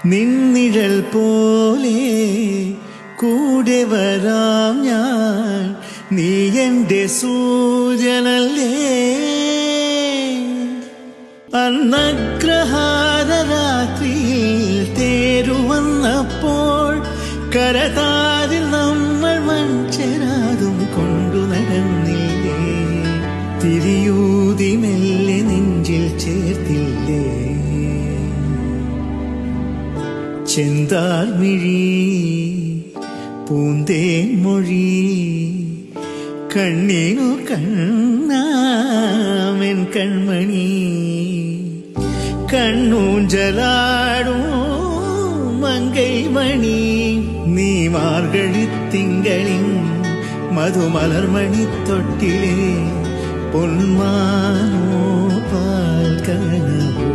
നിന്നിഴൽ പോലെ കൂടെ വരാം ഞാൻ, നീ എൻ്റെ സൂര്യനല്ലേ. അന്നഗ്രഹാര രാത്രിയിൽ തേരുവന്നപ്പോൾ കരതാരിൽ നമ്മൾ മൺചെരാതും കൊണ്ടു നടന്നില്ലേ. തിരിയൂതി മെല്ലെ നെഞ്ചിൽ ചേർത്തില്ലേ. ചെന്താർമിഴി പൂന്തേൻ മൊഴി കണ്ണീനു കണ്ണാമെൻ കൺമണി. കണ്ണൂഞ്ചലാടും മങ്കൈ മണി, നീ മാർഗഴിത്തിങ്കളിൻ മധുമലർമണി തൊട്ടിലെ പൊന്മാനോ പാൽക്കനവോ.